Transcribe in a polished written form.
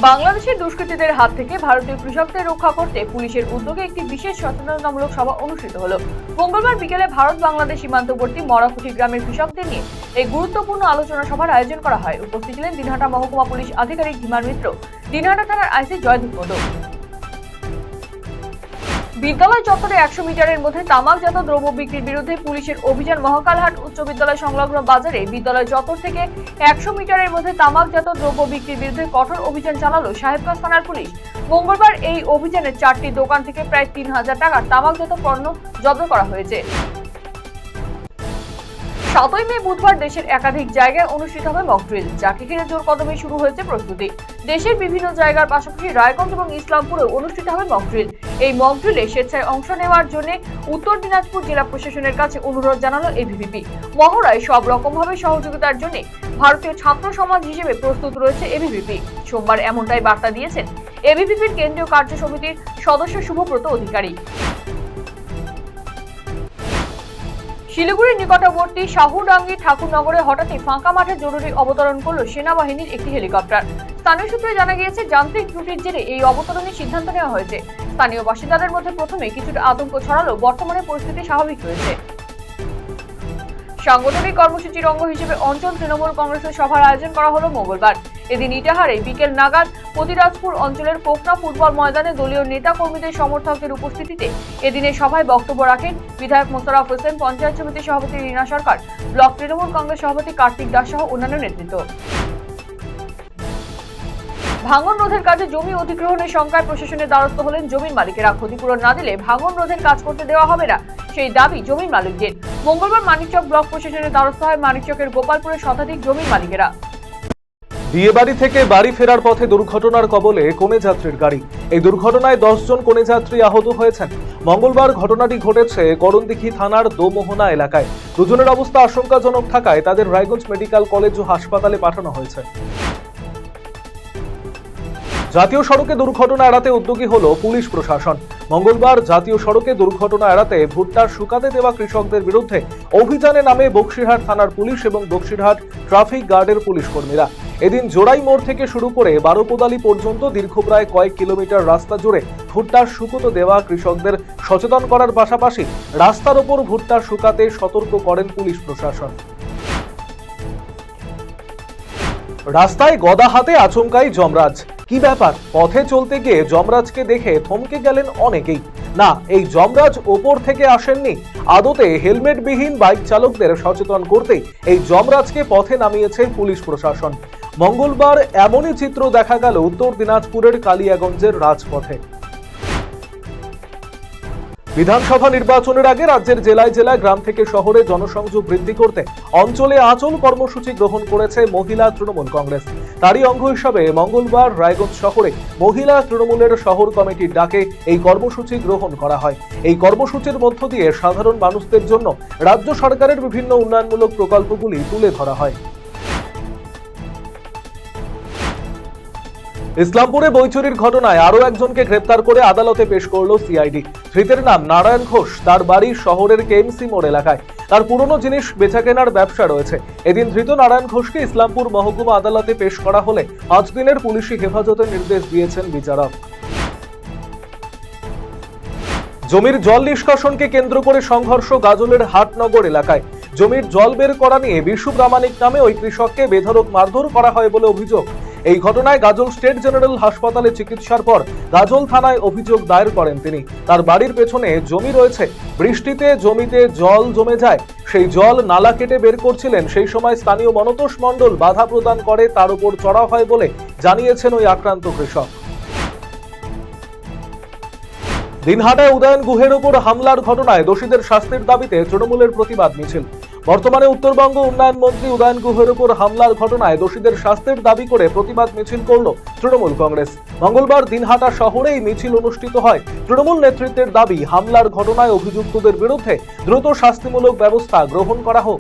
বাংলাদেশের দুষ্কৃতীদের হাত থেকে ভারতীয় কৃষকদের রক্ষা করতে পুলিশের উদ্যোগে একটি বিশেষ সচেতনতামূলক সভা অনুষ্ঠিত হলো। মঙ্গলবার বিকেলে ভারত বাংলাদেশ সীমান্তবর্তী মরাকুটি গ্রামের কৃষকদের নিয়ে এই গুরুত্বপূর্ণ আলোচনা সভার আয়োজন করা হয়। উপস্থিত ছিলেন দিনহাটা মহকুমা পুলিশ আধিকারিক ধীমান মিত্র, দিনহাটা থানার আইসি জয়দীপ পদ। বিদ্যালয় চত্বরে 100 মিটারের মধ্যে তামাকজাত দ্রব্য বিক্রির বিরুদ্ধে পুলিশের অভিযান। মহাকালহাট উচ্চ বিদ্যালয় সংলগ্ন বাজারে বিদ্যালয় চত্বর থেকে 100 মিটারের মধ্যে তামাকজাত দ্রব্য বিক্রির বিরুদ্ধে কঠোর অভিযান চালালো সাহেবগঞ্জ থানার পুলিশ। মঙ্গলবার এই অভিযানে 4টি দোকান থেকে প্রায় 3000 টাকার তামাকজাত পণ্য জব্দ করা হয়েছে। 7ই মে বুধবার দেশের একাধিক জায়গায় অনুষ্ঠিত হবে মকড্রিল, যাকে ঘিরে জোর কদমে শুরু হয়েছে প্রস্তুতি। দেশের বিভিন্ন জায়গার পাশাপাশি রায়গঞ্জ এবং ইসলামপুরেও অনুষ্ঠিত হবে মকড্রিল। এই মকড্রিলে স্বেচ্ছায় অংশ নেওয়ার জন্য উত্তর দিনাজপুর জেলা প্রশাসনের কাছে অনুরোধ জানালো এবিভিপি। মহড়ায় সব রকমভাবে সহযোগিতার জন্য ভারতীয় ছাত্র সমাজ হিসেবে প্রস্তুত রয়েছে এবিভিপি। সোমবার এমনটাই বার্তা দিয়েছেন এবিভিপির কেন্দ্রীয় কার্য সমিতির সদস্য শুভব্রত অধিকারী। শিলিগুড়ির নিকটবর্তী শাহুডাঙ্গি ঠাকুরনগরে হঠাৎই ফাঁকা মাঠে জরুরি অবতরণ করল সেনাবাহিনীর একটি হেলিকপ্টার। স্থানীয় সূত্রে জানা গিয়েছে, যান্ত্রিক ত্রুটির জেরে এই অবতরণের সিদ্ধান্ত নেওয়া হয়েছে। স্থানীয় বাসিন্দাদের মধ্যে প্রথমে কিছুটা আতঙ্ক ছড়ালেও বর্তমানে পরিস্থিতি স্বাভাবিক রয়েছে। সাংগঠনিক কর্মসূচির অঙ্গ হিসেবে অঞ্চল তৃণমূল কংগ্রেসের সভার আয়োজন করা হলো মঙ্গলবার। এদিন ইটাহারে বিকেল নাগাদ পতিরাজপুর অঞ্চলের কোকনা ফুটবল ময়দানে দলীয় নেতা কর্মীদের সমর্থকদের উপস্থিতিতে এদিনের সভায় বক্তব্য রাখেন বিধায়ক মোশাররফ হোসেন, পঞ্চায়েত সমিতির সভাপতি রীনা সরকার, ব্লক তৃণমূল কংগ্রেস সভাপতি কার্তিক দাস সহ অন্যান্য নেতৃত্ব। ভাঙন রোধের কাজে জমি অধিগ্রহণের শঙ্কায় প্রশাসনের দ্বারস্থ হলেন জমির মালিকেরা। ক্ষতিপূরণ না দিলে ভাঙন রোধের কাজ করতে দেওয়া হবে না, সেই দাবি জমির মালিকদের। মঙ্গলবার মানিকচক ব্লক প্রশাসনের দ্বারস্থ হয় মানিকচকের গোপালপুরের শতাধিক জমির মালিকেরা। বিয়ে বাড়ি থেকে বাড়ি ফেরার পথে দুর্ঘটনার কবলে কনে যাত্রীর গাড়ি। এই দুর্ঘটনায় 10 জন কনে যাত্রী আহত হয়েছেন। মঙ্গলবার ঘটনাটি ঘটেছে করণদিঘি থানার দোমোহনা এলাকায়। দুজনের অবস্থা আশঙ্কাজনক থাকায় তাদের রায়গঞ্জ মেডিকেল কলেজ ও হাসপাতালে পাঠানো হয়েছে। জাতীয় সড়কে দুর্ঘটনা এড়াতে উদ্যোগী হলো পুলিশ প্রশাসন। মঙ্গলবার জাতীয় সড়কে দুর্ঘটনা এড়াতে ভুট্টার শুকাতে দেওয়া কৃষকদের বিরুদ্ধে অভিযানে নামে বক্সিরহাট থানার পুলিশ এবং বক্সিরহাট ট্রাফিক গার্ডের পুলিশ কর্মীরা। এদিন জোড়াই মোড় থেকে শুরু করে বারোপোদালি পর্যন্ত দীর্ঘ প্রায় কয়েক কিলোমিটার রাস্তা জুড়ে ভুট্টার শুকোতে দেওয়া কৃষকদের সচেতন করার পাশাপাশি রাস্তার ওপর ভুট্টা শুকাতে সতর্ক করেন পুলিশ প্রশাসন। রাস্তায় গদা হাতে আচমকাই যমরাজ। কি ব্যাপার? পথে চলতে গিয়ে যমরাজকে দেখে থমকে গেলেন অনেকেই। না, এই যমরাজ ওপর থেকে আসেননি। আদতে হেলমেটবিহীন বাইক চালকদের সচেতন করতেই এই যমরাজকে পথে নামিয়েছে পুলিশ প্রশাসন। মঙ্গলবার এমনই চিত্র দেখা গেল উত্তর দিনাজপুরের কালিয়াগঞ্জের রাজপথে। বিধানসভা নির্বাচনের আগে রাজ্যের জেলায় জেলায় গ্রাম থেকে শহরে জনসংযোগ বৃদ্ধি করতে অঞ্চলে আঁচল কর্মসূচি গ্রহণ করেছে মহিলা তৃণমূল কংগ্রেস। তারই অঙ্গ হিসাবে মঙ্গলবার রায়গঞ্জ শহরে মহিলা তৃণমূলের শহর কমিটির ডাকে এই কর্মসূচি গ্রহণ করা হয়। এই কর্মসূচির মধ্য দিয়ে সাধারণ মানুষদের জন্য রাজ্য সরকারের বিভিন্ন উন্নয়নমূলক প্রকল্পগুলি তুলে ধরা হয়। ইসলামপুরে বইচুরির ঘটনায় আরো একজনকে গ্রেপ্তার করে আদালতে পেশ করলো সিআইডি। ধৃতের নাম নারায়ণ ঘোষ। তার বাড়ি শহরের কেএমসি মোড় এলাকায়। তার পুরনো জিনিস বেচাকেনার ব্যবসা রয়েছে। এদিন ধৃত নারায়ণ ঘোষকে ইসলামপুর মহকুমা আদালতে পেশ করা হলে 5 দিনের পুলিশি হেফাজতের নির্দেশ দিয়েছেন বিচারক। জমির জল নিষ্কাশনকে কেন্দ্র করে সংঘর্ষ গাজলের হাটনগর এলাকায়। জমির জল বের করা নিয়ে বিশু প্রামাণিক নামে ওই কৃষককে বেধড়ক মারধর করা হয় বলে অভিযোগ। এই ঘটনায় গাজল স্টেট জেনারেল হাসপাতালে চিকিৎসার পর গাজল থানায় অভিযোগ দায়ের করেন তিনি। তার বাড়ির পেছনে জমি রয়েছে। বৃষ্টিতে জমিতে জল জমে যায়। সেই জল নালা কেটে বের করছিলেন। সেই সময় স্থানীয় মনতোষ মণ্ডল বাধা প্রদান করে তার উপর চড়াও হয় বলে জানিয়েছেন ওই আক্রান্ত কৃষক। দিনহাটায় উদয়ন গুহের উপর হামলার ঘটনায় দোষীদের শাস্তির দাবিতে তৃণমূলের প্রতিবাদ মিছিল। বর্তমানে উত্তরবঙ্গ উন্নয়ন মন্ত্রী উদয়ন গুহের উপর হামলার ঘটনায় দোষীদের শাস্তির দাবি করে প্রতিবাদ মিছিল করল তৃণমূল কংগ্রেস। মঙ্গলবার দিনহাটা শহরে এই মিছিল অনুষ্ঠিত হয়। তৃণমূল নেতৃত্বের দাবি, হামলার ঘটনায় অভিযুক্তদের বিরুদ্ধে দ্রুত শাস্তিমূলক ব্যবস্থা গ্রহণ করা হোক।